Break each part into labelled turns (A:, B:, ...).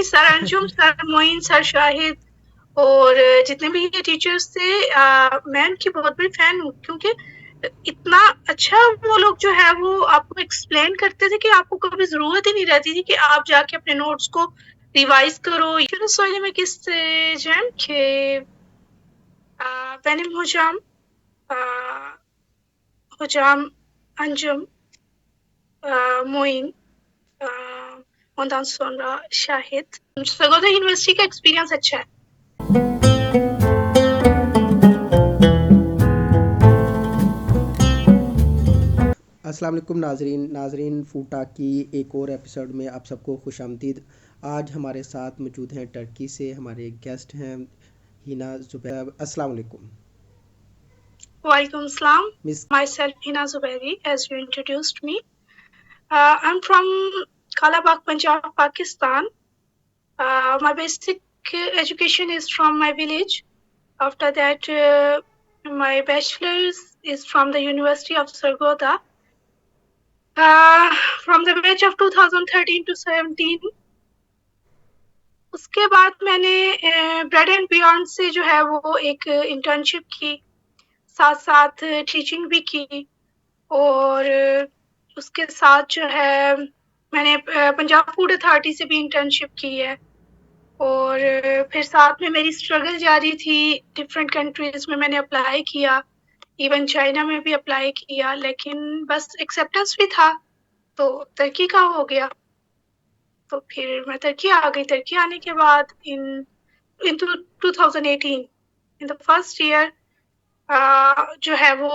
A: Sir Anjum, sir Moin, sir Shahid और जितने भी ये टीचर्स थे, मैं उनकी बहुत बड़ी फैन हूँ, क्योंकि इतना अच्छा वो लोग जो है वो आपको एक्सप्लेन करते थे कि आपको कभी जरूरत ही नहीं रहती थी कि आप जाके अपने नोट्स को रिवाइज करो. Şunu söylemek isteyeceğim ki benim hocam hocam Ancım, Moin, ondan sonra Şahit. Sagoda university का एक्सपीरियंस अच्छा है.
B: अस्सलाम वालेकुम नाजरीन फूटा की एक और एपिसोड में आप सबको खुशामदीद। आज हमारे साथ मौजूद हैं टर्की से हमारे गेस्ट हैं हिना ज़ुबैर। अस्सलाम वालेकुम
A: Walaikum Assalam.
B: Miss.
A: Myself Hina Zubairi, as you introduced me. I'm from Kalabagh, Punjab, Pakistan. My basic education is from my village. After that, my bachelor's is from the University of Sargodha. From the batch of 2013 to 17. उसके बाद मैंने bread and beyond से जो है वो एक internship की, साथ साथ टीचिंग भी की, और उसके साथ जो है मैंने पंजाब फूड अथॉरिटी से भी इंटर्नशिप की है, और फिर साथ में मेरी स्ट्रगल जारी थी। डिफरेंट कंट्रीज में मैंने अप्लाई किया, इवन चाइना में भी अप्लाई किया, लेकिन बस एक्सेप्टेंस भी था तो तुर्की का हो गया। तो फिर मैं तुर्की आ गई। तुर्की आने के बाद इन 2018 इन द फर्स्ट ईयर जो है वो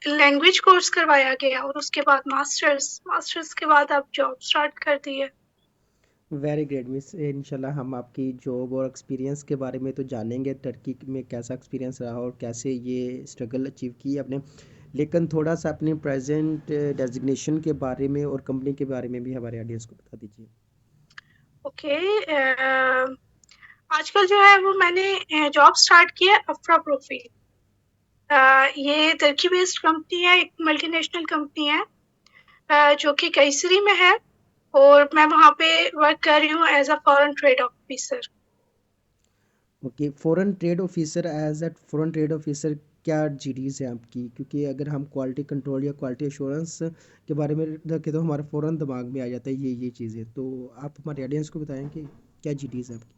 A: लैंग्वेज कोर्स करवाया गया, और उसके बाद मास्टर्स के बाद अब जॉब स्टार्ट कर दी है।
B: Very great miss. इंशाल्लाह हम आपकी जॉब और एक्सपीरियंस के बारे में तो जानेंगे, टर्की में कैसा एक्सपीरियंस रहा और कैसे ये स्ट्रगल अचीव की आपने, लेकिन थोड़ा सा अपने प्रेजेंट डेजिग्नेशन के बारे में और कंपनी के बारे में भी हमारे ऑडियंस को बता दीजिए।
A: ओके, आजकल जो है वो मैंने जॉब स्टार्ट किया अफ्रा प्रोफाइल। ये तुर्की बेस्ड कंपनी है, एक मल्टीनेशनल कंपनी है जो कि कैसरी में है, और मैं वहाँ पे वर्क कर रही हूँ as a foreign trade officer.
B: Okay, foreign trade officer. As a foreign trade officer क्या जीडीज़ है आपकी? क्योंकि अगर हम क्वालिटी कंट्रोल या क्वालिटी एश्योरेंस के बारे में रखें तो हमारे फ़ौरन दिमाग में आ जाता है ये चीज़ें। तो आप हमारे ऑडियंस को बताएं कि क्या जीडीज़ है आपकी?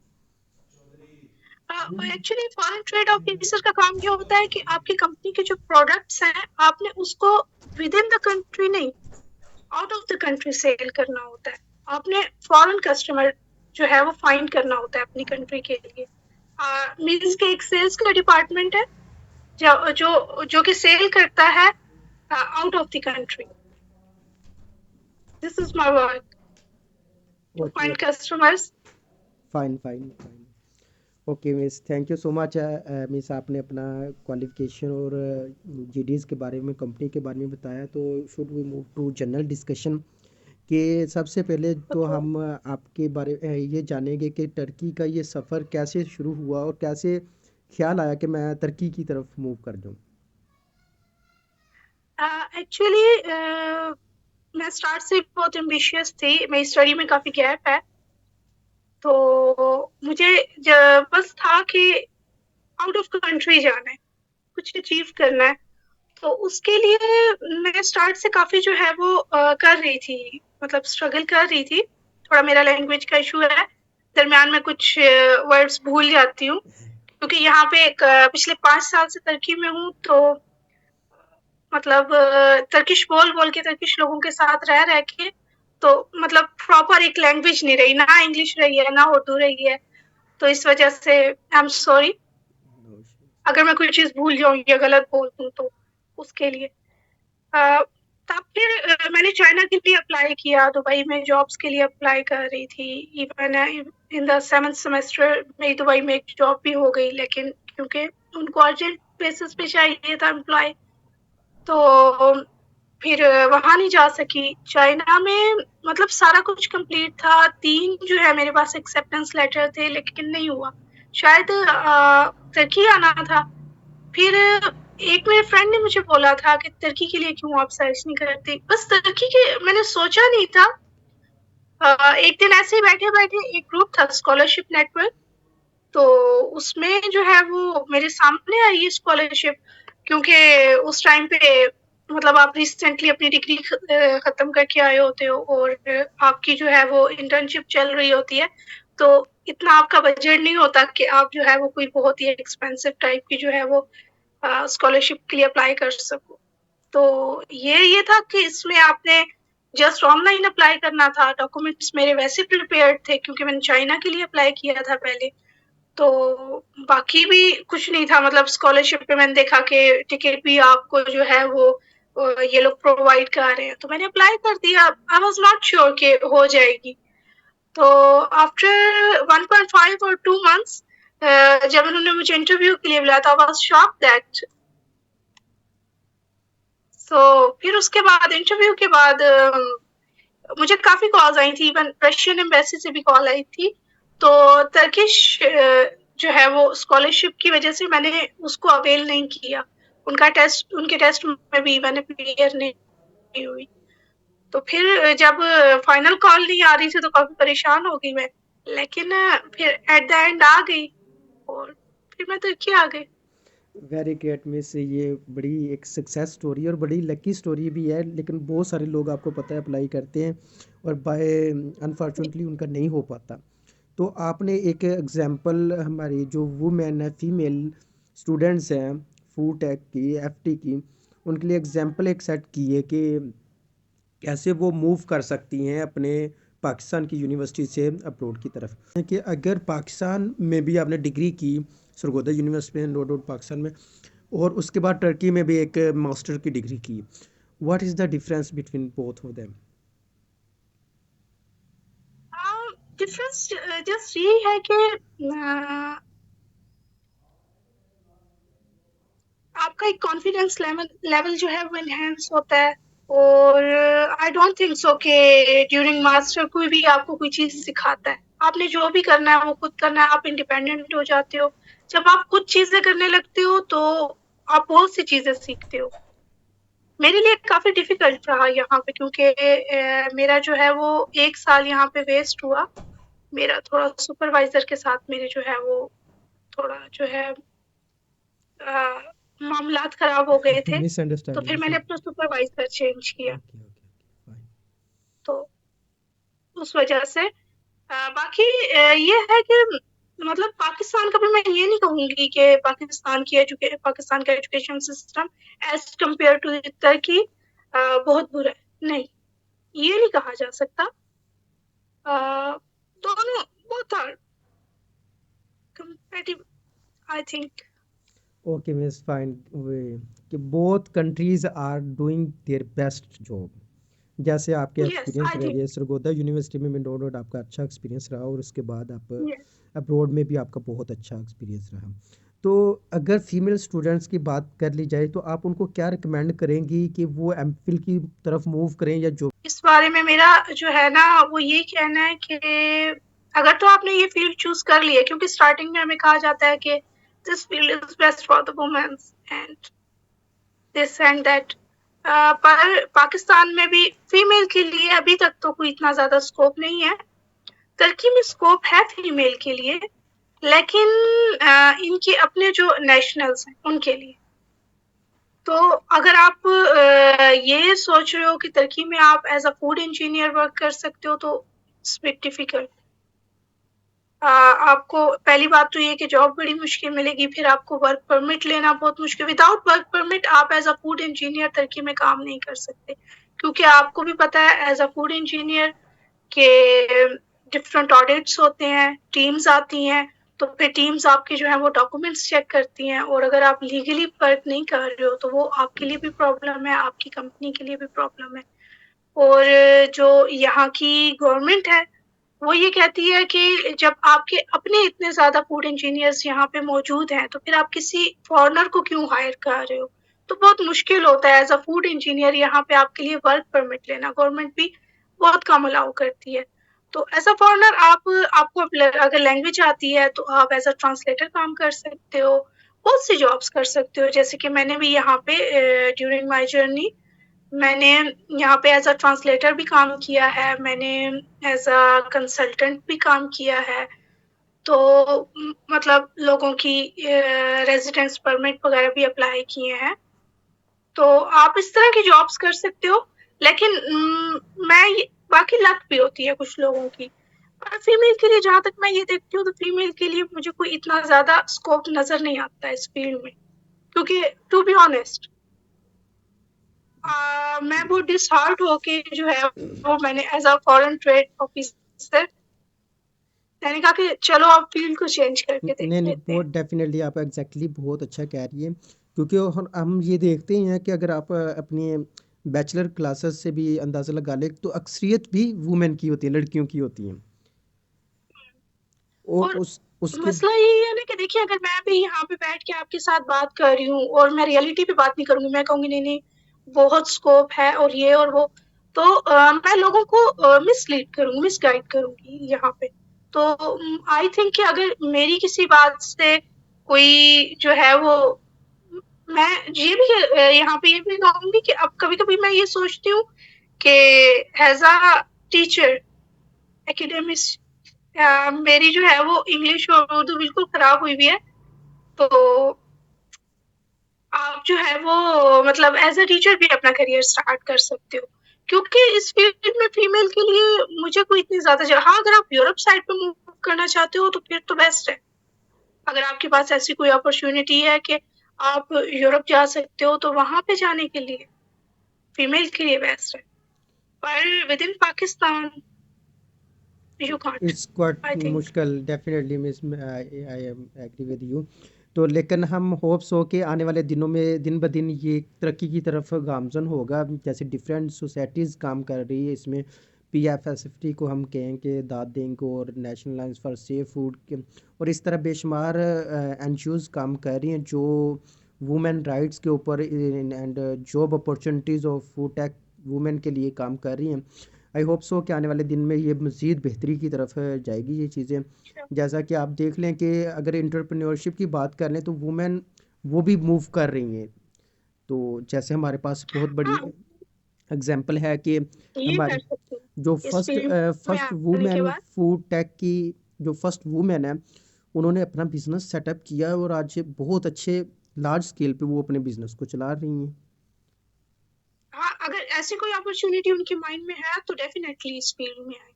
A: एक्चुअली फॉरेन ट्रेड ऑफिसर का काम ये होता है कि आपकी कंपनी के जो प्रोडक्ट्स हैं आपने उसको विद इन द कंट्री नहीं, out of the country sale करना होता है। आपने फॉरेन कस्टमर जो है वो फाइंड करना होता है अपनी कंट्री के लिए। मींस के एक सेल्स का डिपार्टमेंट है जो जो जो कि सेल करता है out of the country. This is my work, to
B: okay,
A: find customers.
B: Fine fine fine. Okay miss, thank you so much. Miss आपने अपना क्वालिफिकेशन और जीडीज़ के बारे में, कंपनी के बारे में बताया। तो should we move to general discussion कि सबसे पहले तो हम आपके बारे ये जानेंगे कि टर्की का ये सफ़र कैसे शुरू हुआ और कैसे ख्याल आया कि मैं टर्की की तरफ मूव कर जाऊँ।
A: एक्चुअली मैं स्टार्ट से बहुत एम्बिशियस थी, मेरी स्टडी में काफ़ी गैप है, तो मुझे बस था कि आउट ऑफ कंट्री जाना है, कुछ अचीव करना है। तो उसके लिए मैं स्टार्ट से काफ़ी जो है वो कर रही थी, मतलब स्ट्रगल कर रही थी। थोड़ा मेरा लैंग्वेज का इशू है, दरमियान में कुछ वर्ड्स भूल जाती हूँ, क्योंकि यहाँ पे पिछले 5 साल से तुर्की में हूँ, तो मतलब तर्किश बोल के तर्किश लोगों के साथ रह के, तो मतलब प्रॉपर एक लैंग्वेज नहीं रही, ना इंग्लिश रही है ना उर्दू रही है। तो इस वजह से आई एम सॉरी अगर मैं कोई चीज़ भूल जाऊँ या गलत बोल दूँ तो उसके लिए। तब फिर मैंने चाइना के लिए अप्लाई किया, दुबई में जॉब्स के लिए अप्लाई कर रही थी। Even in the 7th semester मेरी दुबई में एक जॉब भी हो गई, लेकिन क्योंकि उनको अर्जेंट बेसिस पे चाहिए था एम्प्लॉय, तो फिर वहाँ नहीं जा सकी। चाइना में मतलब सारा कुछ कंप्लीट था, 3 जो है मेरे पास एक्सेप्टेंस लेटर थे, लेकिन नहीं हुआ। शायद तुर्की आना था। फिर एक मेरे फ्रेंड ने मुझे बोला था कि तुर्की के लिए क्यों आप सर्च नहीं करती? बस तुर्की के मैंने सोचा नहीं था, एक दिन ऐसे ही बैठे-बैठे एक ग्रुप था स्कॉलरशिप नेटवर्क, तो उसमें जो है वो मेरे सामने आई ये स्कॉलरशिप, क्योंकि उस टाइम पे मतलब आप रिसेंटली अपनी डिग्री खत्म करके आए होते हो और आपकी जो है वो इंटर्नशिप चल रही होती है, तो इतना आपका बजट नहीं होता कि आप जो है वो कोई बहुत ही एक्सपेंसिव टाइप की जो है वो स्कॉलरशिप के लिए अप्लाई कर सको। तो ये था कि इसमें आपने जस्ट ऑनलाइन अप्लाई करना था, डॉक्यूमेंट्स मेरे वैसे प्रिपेयर्ड थे क्योंकि मैंने चाइना के लिए अप्लाई किया था पहले, तो बाकी भी कुछ नहीं था। मतलब स्कॉलरशिप पे मैंने देखा कि टिकट भी आपको जो है वो ये लोग प्रोवाइड कर रहे हैं, तो मैंने अप्लाई कर दिया। आई वाज नॉट श्योर कि हो जाएगी। तो आफ्टर 1.5 और 2 मंथ्स जब उन्होंने मुझे इंटरव्यू के लिए बुलाया था, आई वाज शॉक्ड दैट। तो फिर उसके बाद इंटरव्यू के बाद मुझे काफ़ी कॉल्स आई थी, इवन रशियन एम्बेसी से भी कॉल आई थी। तो टर्किश जो है वो स्कॉलरशिप की वजह से मैंने उसको अवेल नहीं किया। उनके टेस्ट में भी मैंने क्लियर नहीं हुई। तो फिर जब फाइनल कॉल नहीं आ रही थी तो काफ़ी परेशान हो गई मैं। लेकिन फिर एट द एंड आ गई और फिर मैं तुर्की आ गई।
B: वेरी ग्रेट मिस, ये बड़ी एक सक्सेस स्टोरी और बड़ी लकी स्टोरी भी है, लेकिन बहुत सारे लोग आपको पता है अप्लाई करते हैं और बाय अनफॉर्चुनेटली उनका नहीं हो पाता। तो आपने एक एग्जांपल हमारी जो वुमेन है, फीमेल स्टूडेंट्स हैं फूड टेक की, एफटी की, उनके लिए एग्जांपल एक सेट की है कि कैसे वो मूव कर सकती हैं अपने पाकिस्तान की यूनिवर्सिटी से अब्रोड की तरफ। कि अगर पाकिस्तान में भी आपने डिग्री की सरगोदा यूनिवर्सिटी में, नो डाउट पाकिस्तान में, और उसके बाद टर्की में भी एक मास्टर की डिग्री की, what is the difference between both of them?
A: Difference just यही है कि आपका एक कॉन्फिडेंस लेवल लेवल जो है वो एनहेंस होता है। और आई डोंट थिंक सो कि ड्यूरिंग मास्टर कोई भी आपको कोई चीज़ सिखाता है। आपने जो भी करना है वो खुद करना है, आप इंडिपेंडेंट हो जाते हो। जब आप खुद चीज़ें करने लगते हो तो आप बहुत सी चीज़ें सीखते हो। मेरे लिए काफ़ी डिफ़िकल्ट रहा यहाँ पे क्योंकि मेरा जो है वो 1 साल यहाँ पे वेस्ट हुआ। मेरा थोड़ा सुपरवाइज़र के साथ मेरे जो है वो थोड़ा जो है मामलात खराब हो गए थे, तो
B: मिसअंडरस्टैंडिंग
A: फिर मैंने
B: सर।
A: अपना सुपरवाइज़र चेंज किया।
B: Okay okay okay fine.
A: तो उस वजह से बाकी ये है कि मतलब पाकिस्तान का भी मैं ये नहीं कहूँगी कि पाकिस्तान का education system as compare to Turkey बहुत बुरा है। नहीं, ये नहीं कहा जा सकता। अ, दोनों both are compatible I think.
B: Okay miss fine. वे कि both countries are doing their best job. जैसे आपके
A: यस
B: एक्सपीरियंस
A: आई
B: रह
A: थिंक।
B: गए सरगोदा यूनिवर्सिटी में नो डाउट आपका अच्छा एक्सपीरियंस रहा और उसके बाद आप
A: यस।
B: अब्रॉड में भी आपका बहुत अच्छा एक्सपीरियंस रहा। तो अगर फीमेल स्टूडेंट्स की बात कर ली जाए तो आप उनको क्या रिकमेंड करेंगी कि वो एमफिल की तरफ मूव करें या जो?
A: इस बारे में मेरा जो है ना वो यही कहना है कि अगर तो आपने ये फील्ड चूज कर ली है, क्योंकि स्टार्टिंग में हमें कहा जाता है कि this field is best for the womens and this and that, पर पाकिस्तान में भी फीमेल के लिए अभी तक तो कोई इतना ज्यादा स्कोप नहीं है। तुर्की में स्कोप है फीमेल के लिए, लेकिन इनके अपने जो नेशनल्स हैं उनके लिए। तो अगर आप ये सोच रहे हो कि तुर्की में आप as a food engineer work कर सकते हो तो इट्स बिट डिफिकल्ट। आपको पहली बात तो ये कि जॉब बड़ी मुश्किल मिलेगी, फिर आपको वर्क परमिट लेना बहुत मुश्किल। विदाउट वर्क परमिट आप एज अ फूड इंजीनियर तुर्की में काम नहीं कर सकते, क्योंकि आपको भी पता है एज अ फूड इंजीनियर के डिफरेंट ऑडिट्स होते हैं, टीम्स आती हैं, तो फिर टीम्स आपके जो है वो डॉक्यूमेंट्स चेक करती हैं, और अगर आप लीगली वर्क नहीं कर रहे हो तो वो आपके लिए भी प्रॉब्लम है, आपकी कंपनी के लिए भी प्रॉब्लम है। और जो यहाँ की गवर्नमेंट है वो ये कहती है कि जब आपके अपने इतने ज़्यादा फूड इंजीनियर्स यहाँ पे मौजूद हैं, तो फिर आप किसी फॉरेनर को क्यों हायर कर रहे हो? तो बहुत मुश्किल होता है एज़ अ फूड इंजीनियर यहाँ पे आपके लिए वर्क परमिट लेना। गवर्नमेंट भी बहुत कम अलाउ करती है। तो एज़ अ फॉरेनर आपको अगर लैंग्वेज आती है तो आप एज़ अ ट्रांसलेटर काम कर सकते हो, बहुत सी जॉब्स कर सकते हो। जैसे कि मैंने भी यहाँ पे ड्यूरिंग माय जर्नी मैंने यहाँ पे एज़ अ ट्रांसलेटर भी काम किया है, मैंने एज़ अ कंसल्टेंट भी काम किया है। तो मतलब लोगों की रेज़िडेंस परमिट वग़ैरह भी अप्लाई किए हैं। तो आप इस तरह की जॉब्स कर सकते हो, लेकिन मैं ये बाकी लक भी होती है कुछ लोगों की। पर फीमेल के लिए जहाँ तक मैं ये देखती हूँ, तो फीमेल के लिए मुझे कोई इतना ज़्यादा स्कोप नज़र नहीं आता है इस फील्ड में। क्योंकि टू बी ऑनेस्ट मैं बहुत डिसहार्ट होके जो है वो मैंने as a foreign trade officer मैंने कहा कि चलो अब फील्ड को चेंज करके देख
B: नहीं नहीं,
A: लेते हैं।
B: बहुत डेफिनेटली आप एग्जैक्टली बहुत अच्छा कह रही है, क्योंकि हम ये देखते हैं कि अगर आप अपनी बैचलर क्लासेस से भी अंदाज़ा लगा लें तो अक्सरियत भी वुमेन की होती है, लड़कियों की होती हैं। और
A: और
B: उस उसके
A: मसला यही है ना कि देखिए अगर मैं भी यहाँ पे बैठ के आपके साथ बात कर रही हूँ और मैं रियलिटी पे बात नहीं करूँगी, मैं कहूँगी नहीं नहीं बहुत स्कोप है और ये और वो, तो मैं लोगों को मिसलीड करूँगी, मिसगाइड करूँगी यहाँ पे। तो आई थिंक कि अगर मेरी किसी बात से कोई जो है वो मैं ये भी यहाँ पे ये भी कहूँगी कि अब कभी-कभी मैं ये सोचती हूँ कि एज़ अ टीचर एकेडमिक्स मेरी जो है वो इंग्लिश और उर्दू बिल्कुल खराब हुई हुई है। तो आप जो है वो मतलब एज़ अ टीचर भी अपना करियर स्टार्ट कर सकते हो। क्योंकि इस फील्ड में फीमेल के लिए मुझे कोई इतनी ज़्यादा हाँ, अगर आप यूरोप साइड पे मूव करना चाहते हो तो फिर तो बेस्ट है। अगर आपके पास ऐसी कोई अपॉर्च्युनिटी है कि आप यूरोप जा सकते हो तो वहाँ पे जाने के लिए फीमेल के लिए बेस्ट है। पर with in Pakistan you can't
B: it's quite
A: I think.
B: मुश्किल definitely miss, I I am agree with you. तो लेकिन हम होप्स हो कि आने वाले दिनों में दिन ब दिन ये तरक्की की तरफ गामजन होगा, जैसे डिफरेंट सोसाइटीज़ काम कर रही है इसमें। PFSFT को हम कहें कि दाद देंगे, और national alliance for safe food के, और इस तरह बेशुमार एनजीओज़ काम कर रही हैं जो वुमेन राइट्स के ऊपर एंड जॉब अपॉर्चुनिटीज़ और फूड टेक वुमेन के लिए काम कर रही हैं। आई होप सो कि आने वाले दिन में ये मज़ीद बेहतरी की तरफ जाएगी ये चीज़ें। जैसा कि आप देख लें कि अगर एंटरप्रेन्योरशिप की बात कर लें तो वुमेन वो भी मूव कर रही हैं। तो जैसे हमारे पास बहुत बड़ी
A: हाँ,
B: एग्जांपल है कि
A: ये कर
B: हमारे
A: सकती हूँ
B: जो
A: इस
B: फर्स्ट
A: फील्ड में
B: फर्स्ट
A: आने के
B: वुमेन
A: बाद।
B: फूड टेक की जो फर्स्ट वुमेन है, उन्होंने अपना बिजनेस सेटअप किया और आज बहुत अच्छे लार्ज स्केल पे वो अपने बिजनेस को चला रही हैं।
A: हाँ, अगर ऐसी कोई अपॉर्चुनिटी उनके माइंड में है तो डेफिनेटली इस फील्ड में आए।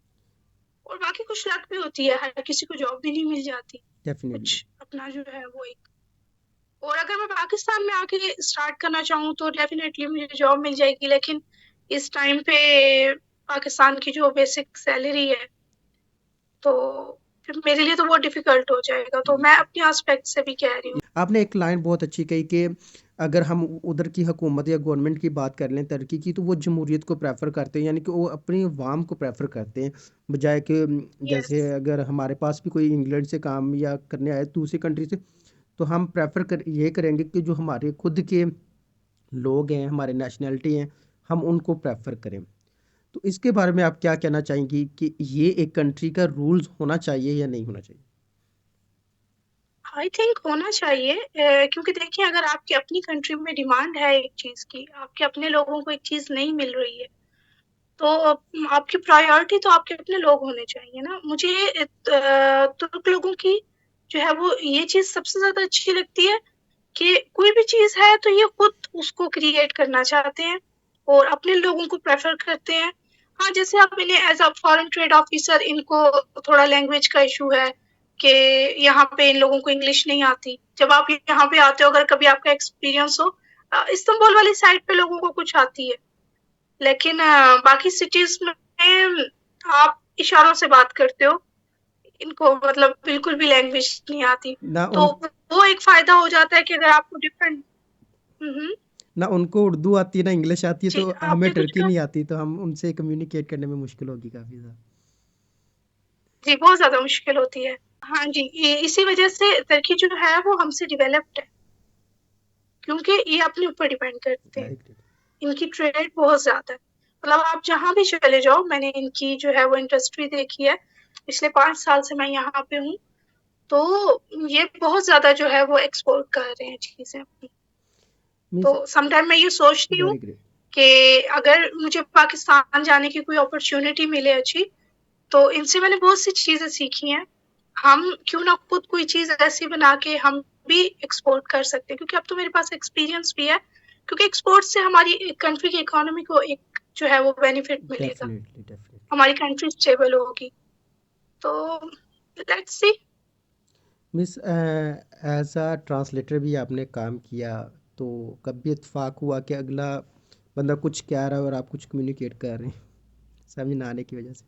A: और बाकी कुछ लक भी होती है, हर किसी को जॉब भी नहीं मिल जाती।
B: डेफिनेटली।
A: कुछ अपना जो है वो एक और अगर मैं पाकिस्तान में आके स्टार्ट करना चाहूँ तो डेफिनेटली मुझे जॉब मिल जाएगी, लेकिन इस टाइम पे पाकिस्तान की जो बेसिक सैलरी है तो फिर मेरे लिए तो बहुत डिफिकल्ट हो जाएगा। तो मैं अपने एस्पेक्ट से भी कह रही हूँ।
B: आपने एक लाइन बहुत अच्छी कही कि अगर हम उधर की हुकूमत या गवर्नमेंट की बात कर लें तरक्की की, तो वो जमहूरियत को प्रेफर करते हैं, यानी कि वो अपनी अवाम को प्रेफर करते हैं, बजाय कि
A: यस।
B: जैसे अगर हमारे पास भी कोई इंग्लैंड से काम या करने आए दूसरी कंट्री से, तो हम प्रेफर कर ये करेंगे कि जो हमारे खुद के लोग हैं, हमारे नेशनैलिटी हैं, हम उनको प्रेफर करें। तो इसके बारे में आप क्या कहना चाहेंगी कि ये एक कंट्री का रूल्स होना चाहिए या नहीं होना चाहिए?
A: आई थिंक होना चाहिए क्योंकि देखिए अगर आपकी अपनी कंट्री में डिमांड है एक चीज की, आपके अपने लोगों को एक चीज नहीं मिल रही है, तो आपकी प्रायोरिटी तो आपके अपने लोग होने चाहिए ना। मुझे तुर्क लोगों की जो है वो ये चीज सबसे ज्यादा अच्छी लगती है कि कोई भी चीज है तो ये खुद उसको क्रिएट करना चाहते हैं और अपने लोगों को प्रेफर करते हैं। हाँ, जैसे आप इन्हें as a foreign trade officer इनको थोड़ा लैंग्वेज का इशू है कि यहाँ पे इन लोगों को इंग्लिश नहीं आती। जब आप यहाँ पे आते हो अगर कभी आपका एक्सपीरियंस हो, इस्तांबुल वाली साइड पे लोगों को कुछ आती है, लेकिन बाकी सिटीज में आप इशारों से बात करते हो, इनको मतलब बिल्कुल भी लैंग्वेज नहीं आती।
B: ना
A: तो
B: उन
A: वो एक फायदा हो जाता है कि अगर आपको डिफरेंट
B: ना उनको उर्दू आती है ना इंग्लिश आती है,
A: जी
B: तो हमें
A: आपने कुछ
B: टर्की
A: कहा।
B: नहीं आती, तो हम उनसे कम्युनिकेट करने में मुश्किल होगी काफ़ी ज़्यादा।
A: जी बहुत ज्यादा मुश्किल होती है। हाँ जी, इसी वजह से टर्की जो है वो हमसे डेवलप्ड है, क्योंकि ये अपने ऊपर डिपेंड करते हैं।
B: राइट।
A: इनकी ट्रेड बहुत ज्यादा है, मतलब आप जहाँ भी चले जाओ, मैंने इनकी जो है वो इंडस्ट्री देखी है। पिछले 5 साल से मैं यहाँ पे हूँ, तो ये बहुत ज्यादा जो है वो एक्सपोर्ट कर रहे हैं चीजें अपनी। तो
B: मीन्स
A: समटाइम मैं ये सोचती हूँ
B: वेरी ग्रेट।
A: कि अगर मुझे पाकिस्तान जाने की कोई अपॉर्चुनिटी मिले अच्छी, तो इनसे मैंने बहुत सी चीज़ें सीखी हैं। हम क्यों ना खुद कोई चीज़ ऐसी बना के हम भी एक्सपोर्ट कर सकते हैं, क्योंकि अब तो मेरे पास एक्सपीरियंस भी है, क्योंकि एक्सपोर्ट से हमारी कंट्री की इकोनॉमी को एक जो है वो बेनिफिट मिलेगा,
B: डेफिनेटली डेफिनेटली।
A: हमारी कंट्री स्टेबल होगी। तो let's see.
B: Miss as a translator भी आपने काम किया, तो कभी इत्तेफाक हुआ कि अगला बंदा कुछ कह रहा है और आप कुछ कम्युनिकेट कर रहे हैं समझ ना आने की वजह से?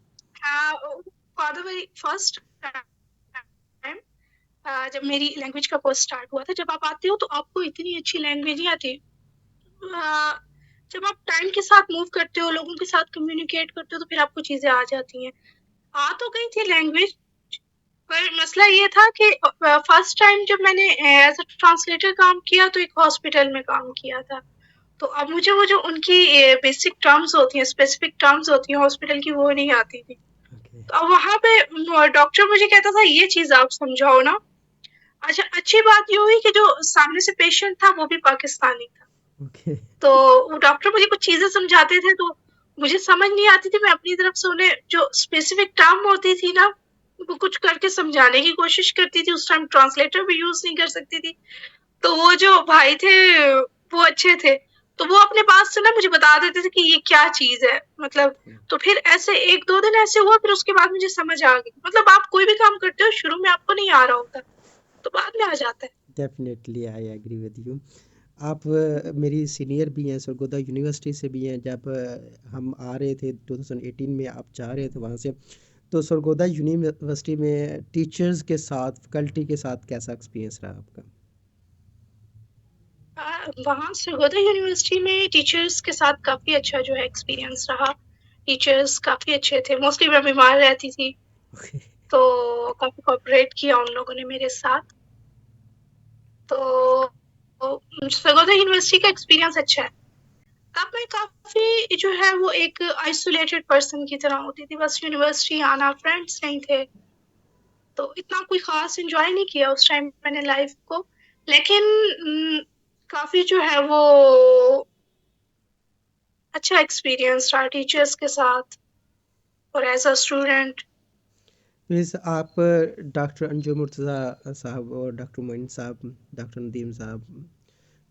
A: For the very first time, जब मेरी लैंग्वेज का कोर्स स्टार्ट हुआ था, जब आप आते हो तो आपको इतनी अच्छी लैंग्वेज नहीं आती। जब आप टाइम के साथ मूव करते हो, लोगों के साथ कम्युनिकेट करते हो, तो फिर आपको चीजें आ जाती हैं। आ तो गई थी लैंग्वेज, पर मसला ये था कि फर्स्ट टाइम जब मैंने एज अ ट्रांसलेटर काम किया तो एक हॉस्पिटल में काम किया था। तो अब मुझे वो जो उनकी बेसिक टर्म्स होती हैं, स्पेसिफिक टर्म्स होती हैं हॉस्पिटल की, वो नहीं आती थी।
B: ओके।
A: तो अब वहां पे डॉक्टर मुझे कहता था ये चीज आप समझाओ ना। अच्छा, अच्छी बात ये हुई कि जो सामने से पेशेंट था वो भी पाकिस्तानी था।
B: ओके।
A: तो वो डॉक्टर मुझे कुछ चीजें समझाते थे, तो मुझे समझ नहीं आती थी, मैं अपनी तरफ से उन्हें जो स्पेसिफिक टर्म होती थी ना, वो कुछ करके समझाने की कोशिश करती थी। उस टाइम ट्रांसलेटर भी यूज नहीं कर सकती थी। तो वो जो भाई थे वो अच्छे थे, तो वो अपने पास से ना मुझे बता देते थे कि ये क्या चीज है, मतलब। तो फिर ऐसे एक दो दिन ऐसे हुआ, फिर उसके बाद मुझे समझ आ गई। मतलब आप कोई भी काम करते हो, शुरू में आपको नहीं आ रहा होता, तो बाद में आ जाता है।
B: Definitely I agree with you. आप मेरी सीनियर भी हैं, सरगोदा यूनिवर्सिटी से भी हैं। जब हम आ रहे थे 2018 में, आप जा रहे थे वहाँ से, तो सरगोदा यूनिवर्सिटी में टीचर्स के साथ, फैकल्टी के साथ कैसा एक्सपीरियंस रहा आपका?
A: वहाँ सरगोदा यूनिवर्सिटी में टीचर्स के साथ काफी अच्छा जो है एक्सपीरियंस रहा। टीचर्स काफी अच्छे थे, मोस्टली मैं बीमार रहती थी,
B: ओके।
A: तो काफी कोऑपरेट किया उन लोगों ने मेरे साथ। तो सरगोदा यूनिवर्सिटी का एक्सपीरियंस अच्छा है। तब मैं काफी जो है वो एक आइसोलेटेड पर्सन की तरह होती थी, बस यूनिवर्सिटी आना, फ्रेंड्स नहीं थे, तो इतना कोई खास एंजॉय नहीं किया उस टाइम मैंने लाइफ को। लेकिन काफी जो है वो अच्छा एक्सपीरियंस रहा टीचर्स के साथ और एज अ स्टूडेंट।
B: मीन्स आप डॉक्टर अंजुम मुर्तज़ा साहब और डॉक्टर मोइन साहब, डॉक्टर नदीम साहब,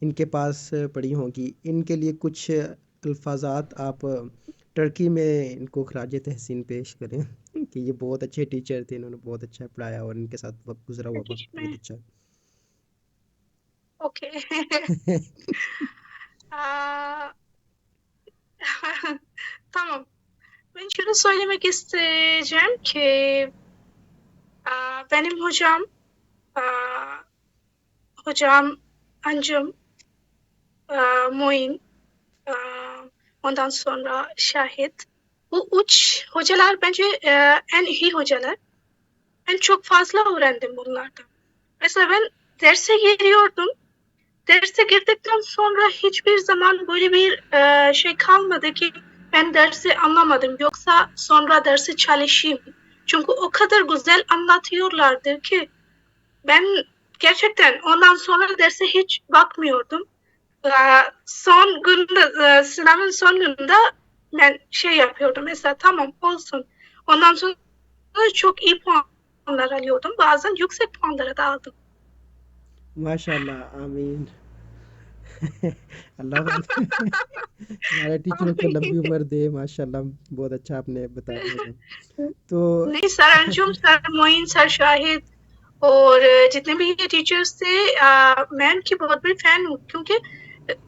B: इनके पास पढ़ी होंगी। इनके लिए कुछ अल्फाजात आप टर्की में इनको खराज तहसीन पेश करें कि ये बहुत अच्छे टीचर थे, इन्होंने बहुत अच्छा पढ़ाया और इनके साथ वक्त गुजरा हुआ वक्त बहुत
A: में
B: अच्छा
A: okay. Tamam. Ben şunu söylemek isteyeceğim ki benim aa, hocam Ancım, Muin, ondan sonra Şahit. Bu üç hocalar bence en iyi hocalar. Ben çok fazla öğrendim bunlardan. Mesela ben derse giriyordum. Derse girdikten sonra hiçbir zaman böyle bir şey kalmadı ki ben dersi anlamadım. Yoksa sonra dersi çalışayım. Çünkü o kadar güzel anlatıyorlardı ki ben gerçekten ondan sonra derse hiç bakmıyordum. Son günde, sınavın son gününde ben şey yapıyordum. Mesela tamam olsun. Ondan sonra çok iyi puanlar alıyordum. Bazen yüksek puanlara da aldım.
B: माशाल्लाह आमीन। अल्लाह पाक हमारे टीचरों को लंबी उम्र दे माशाल्लाह। बहुत अच्छा आपने बताया मुझे। तो
A: नहीं, sir Anjum, sir Moin, sir Shahid और जितने भी ये टीचर्स थे, मैं उनकी बहुत बड़ी फैन हूँ, क्योंकि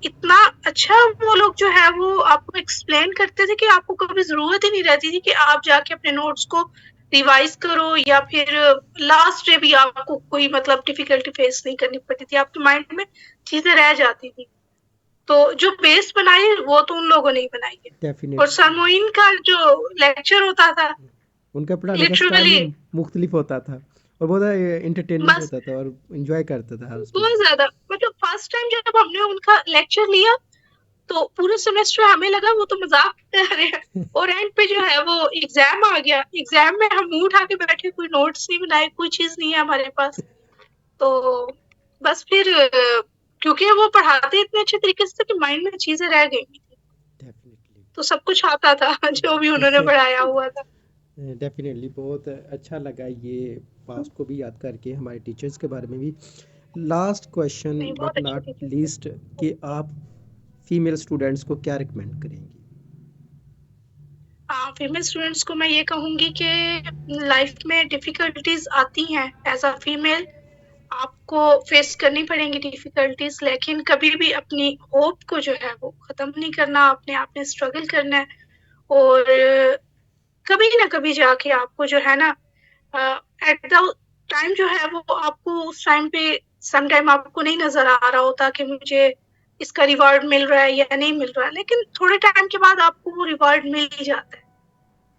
A: इतना अच्छा वो लोग जो है वो आपको एक्सप्लेन करते थे कि आपको कभी जरूरत ही नहीं रहती थी कि आप जाके अपने नोट्स को रिवाइज करो, या फिर लास्ट डे भी आपको कोई मतलब डिफिकल्टी फेस नहीं करनी पड़ती थी, आपके माइंड में चीजें रह जाती थी। तो जो बेस बनाई वो तो उन लोगों ने ही बनाई है। और
B: डेफिनेटली
A: सर मोइन का जो लेक्चर होता था,
B: उनका पढ़ाने का स्टाइल
A: लिटरली
B: ही मुख्तलिफ होता था और बहुत इंटरटेनमेंट
A: बस
B: होता था और इंजॉय करता था हर
A: बहुत
B: स्टूडेंट।
A: ज्यादा, मतलब फर्स्ट टाइम जब हमने उनका लेक्चर लिया तो पूरे सेमेस्टर हमें लगा वो तो मजाक कर रहे हैं, और एंड पे जो है वो एग्जाम आ गया। एग्जाम में हम मुंह उठा के बैठे, कोई नोट्स नहीं बनाए, कोई चीज नहीं है हमारे पास। तो बस फिर क्योंकि वो पढ़ाते इतने अच्छे तरीके से कि माइंड में चीजें रह गई थी। तो सब कुछ आता था जो भी उन्होंने पढ़ाया हुआ था।
B: डेफिनेटली बहुत अच्छा लगा ये पास्ट को भी याद करके, हमारे टीचर्स के बारे में भी। लास्ट क्वेश्चन
A: नहीं, बहुत
B: बट
A: अच्छे
B: नॉट
A: टीचर्स थे।
B: लीस्ट, कि आप फीमेल स्टूडेंट्स को क्या रिकमेंड करेंगी?
A: हाँ, फीमेल स्टूडेंट्स को मैं ये कहूँगी कि लाइफ में डिफ़िकल्टीज़ आती हैं, एज़ अ फीमेल आपको फेस करनी पड़ेंगी डिफ़िकल्टीज़, लेकिन कभी भी अपनी होप को जो है वो ख़त्म नहीं करना, अपने आप में स्ट्रगल करना है। और कभी ना कभी जाके आपको जो है ना एट द टाइम जो है वो आपको उस टाइम पे सम टाइम आपको नहीं नज़र आ रहा होता कि मुझे इसका रिवार्ड मिल रहा है या नहीं मिल रहा है, लेकिन थोड़े टाइम के बाद आपको वो रिवार्ड मिल ही जाता है।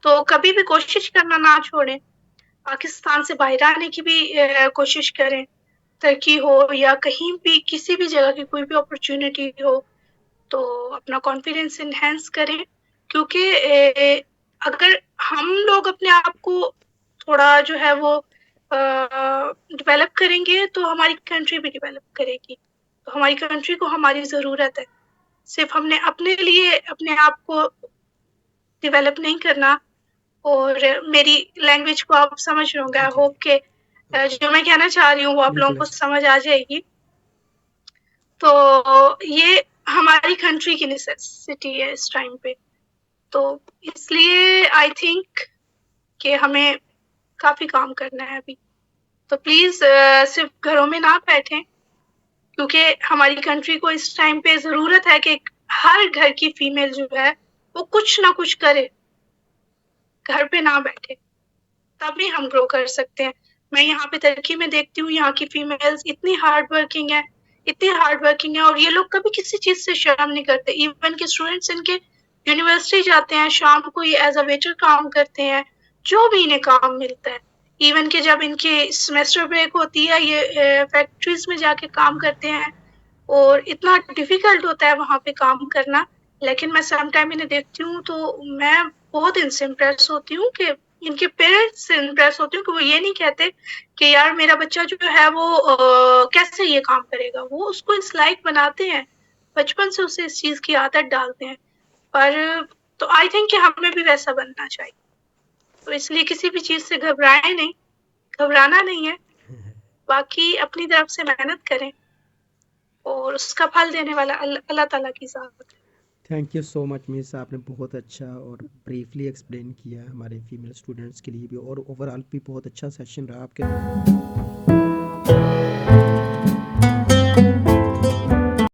A: तो कभी भी कोशिश करना ना छोड़ें, पाकिस्तान से बाहर आने की भी कोशिश करें, तरक्की हो या कहीं भी किसी भी जगह की कोई भी अपॉर्चुनिटी हो, तो अपना कॉन्फिडेंस एनहांस करें, क्योंकि अगर हम लोग अपने आप को थोड़ा जो है वो डेवलप करेंगे तो हमारी कंट्री भी डेवलप करेगी। तो हमारी कंट्री को हमारी ज़रूरत है। सिर्फ हमने अपने लिए अपने आप को डेवलप नहीं करना। और मेरी लैंग्वेज को आप समझ रहे होंगे,
B: जी
A: आई
B: जी
A: होप
B: जी,
A: के जो मैं कहना चाह रही हूँ वो आप लोगों
B: बिल्कुल
A: को
B: अच्छा।
A: समझ आ जाएगी। तो ये हमारी कंट्री की नेसेसिटी है इस टाइम पे। तो इसलिए आई थिंक कि हमें काफ़ी काम करना है अभी। तो प्लीज़ सिर्फ घरों में ना बैठें, क्योंकि हमारी कंट्री को इस टाइम पे ज़रूरत है कि हर घर की फीमेल जो है वो कुछ ना कुछ करे, घर पे ना बैठे। तभी हम ग्रो कर सकते हैं। मैं यहाँ पे तुर्की में देखती हूँ, यहाँ की फीमेल्स इतनी हार्ड वर्किंग है, इतनी हार्ड वर्किंग है, और ये लोग कभी किसी चीज़ से शर्म नहीं करते। इवन के स्टूडेंट्स इनके यूनिवर्सिटी जाते हैं, शाम को ये एज़ अ वेटर काम करते हैं, जो भी इन्हें काम मिलता है। इवन के जब इनकी सेमेस्टर ब्रेक होती है, ये फैक्ट्रीज़ में जाके काम करते हैं, और इतना डिफ़िकल्ट होता है वहाँ पे काम करना। लेकिन मैं सम टाइम इन्हें देखती हूँ तो मैं बहुत इनसे इम्प्रेस होती हूँ कि इनके पेरेंट्स से इम्प्रेस होती हूँ कि वो ये नहीं कहते कि यार मेरा बच्चा जो है वो कैसे ये काम करेगा। वो उसको इस लायक बनाते हैं, बचपन से उसे इस चीज़ की आदत डालते हैं। पर तो आई थिंक कि हमें भी वैसा बनना चाहिए। तो इसलिए किसी भी चीज़ से घबराएँ नहीं, घबराना नहीं है। बाकी अपनी तरफ से मेहनत करें, और उसका फल देने वाला अल्लाह ताला की ज़ात है।
B: Thank you so much miss, आपने बहुत अच्छा और ब्रीफली एक्सप्लेन किया हमारे फीमेल स्टूडेंट्स के लिए भी, और ओवरऑल भी बहुत अच्छा सेशन रहा आपके।